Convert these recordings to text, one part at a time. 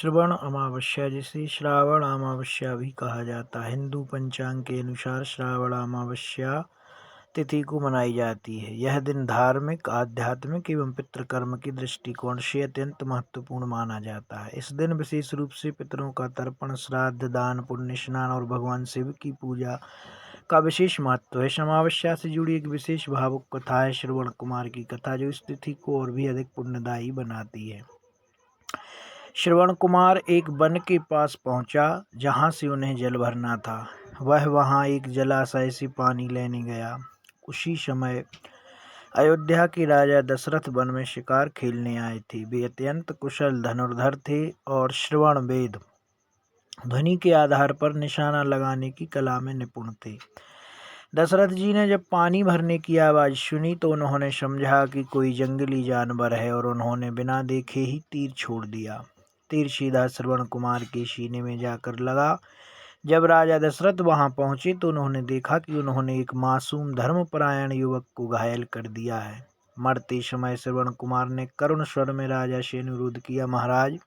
श्रवण अमावस्या, जिसे श्रावण अमावस्या भी कहा जाता है, हिंदू पंचांग के अनुसार श्रावण अमावस्या तिथि को मनाई जाती है। यह दिन धार्मिक, आध्यात्मिक एवं पितृकर्म की दृष्टिकोण से अत्यंत महत्वपूर्ण माना जाता है। इस दिन विशेष रूप से पितरों का तर्पण, श्राद्ध, दान, पुण्य स्नान और भगवान शिव की पूजा का विशेष महत्व है। इस अमावस्या से जुड़ी एक विशेष भावुक कथा है श्रवण कुमार की कथा, जो इस तिथि को और भी अधिक पुण्यदायी बनाती है। श्रवण कुमार एक वन के पास पहुंचा, जहां से उन्हें जल भरना था। वह वहां एक जलाशय से पानी लेने गया। उसी समय अयोध्या के राजा दशरथ वन में शिकार खेलने आए थे। वे अत्यंत कुशल धनुर्धर थे और श्रवण वेद ध्वनि के आधार पर निशाना लगाने की कला में निपुण थे। दशरथ जी ने जब पानी भरने की आवाज़ सुनी तो उन्होंने समझा कि कोई जंगली जानवर है और उन्होंने बिना देखे ही तीर छोड़ दिया। तीर सीधा श्रवण कुमार के सीने में जाकर लगा। जब राजा दशरथ वहां पहुंचे तो उन्होंने देखा कि उन्होंने एक मासूम धर्मपरायण युवक को घायल कर दिया है। मरते समय श्रवण कुमार ने करुण स्वर में राजा से अनुरोध किया, महाराज,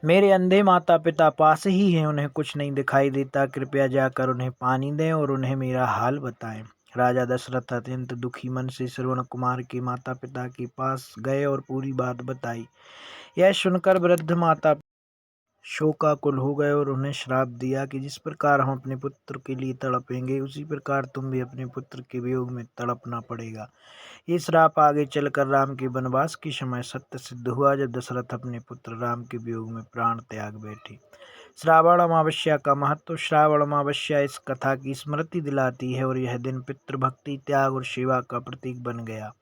मेरे अंधे माता पिता पास ही हैं, उन्हें कुछ नहीं दिखाई देता, कृपया जाकर उन्हें पानी दें और उन्हें मेरा हाल बताएं। राजा दशरथ अत्यंत दुखी मन से श्रवण कुमार के माता पिता के पास गए और पूरी बात बताई। यह सुनकर वृद्ध माता शोकाकुल हो गए और उन्हें श्राप दिया कि जिस प्रकार हम अपने पुत्र के लिए तड़पेंगे, उसी प्रकार तुम भी अपने पुत्र के वियोग में तड़पना पड़ेगा। ये श्राप आगे चलकर राम के वनवास के समय सत्य सिद्ध हुआ, जब दशरथ अपने पुत्र राम के वियोग में प्राण त्याग बैठे। श्रावण अमावस्या का महत्व। श्रावण अमावस्या इस कथा की स्मृति दिलाती है और यह दिन पितृभक्ति, त्याग और सेवा का प्रतीक बन गया।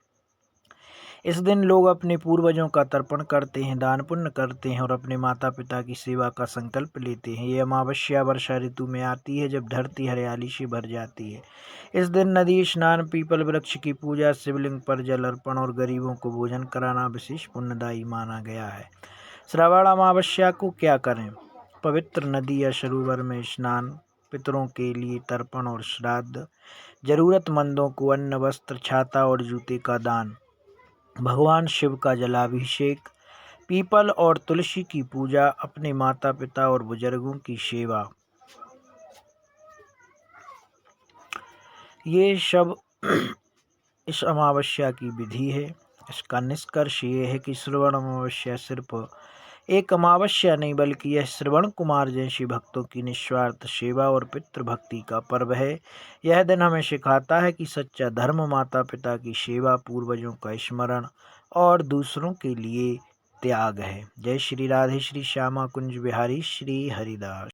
इस दिन लोग अपने पूर्वजों का तर्पण करते हैं, दान पुण्य करते हैं और अपने माता पिता की सेवा का संकल्प लेते हैं। ये अमावस्या वर्षा ऋतु में आती है, जब धरती हरियाली से भर जाती है। इस दिन नदी स्नान, पीपल वृक्ष की पूजा, शिवलिंग पर जल अर्पण और गरीबों को भोजन कराना विशेष पुण्यदायी माना गया है। श्रावण अमावस्या को क्या करें? पवित्र नदी या सरोवर में स्नान, पितरों के लिए तर्पण और श्राद्ध, जरूरतमंदों को अन्न, वस्त्र, छाता और जूते का दान, भगवान शिव का जलाभिषेक, पीपल और तुलसी की पूजा, अपने माता पिता और बुजुर्गों की सेवा, ये सब इस अमावस्या की विधि है। इसका निष्कर्ष ये है कि श्रवण अमावस्या सिर्फ एक अमावस्या नहीं, बल्कि यह श्रवण कुमार जैसे भक्तों की निस्वार्थ सेवा और पितृभक्ति का पर्व है। यह दिन हमें सिखाता है कि सच्चा धर्म माता पिता की सेवा, पूर्वजों का स्मरण और दूसरों के लिए त्याग है। जय श्री राधे, श्री श्यामा कुंज बिहारी, श्री हरिदास।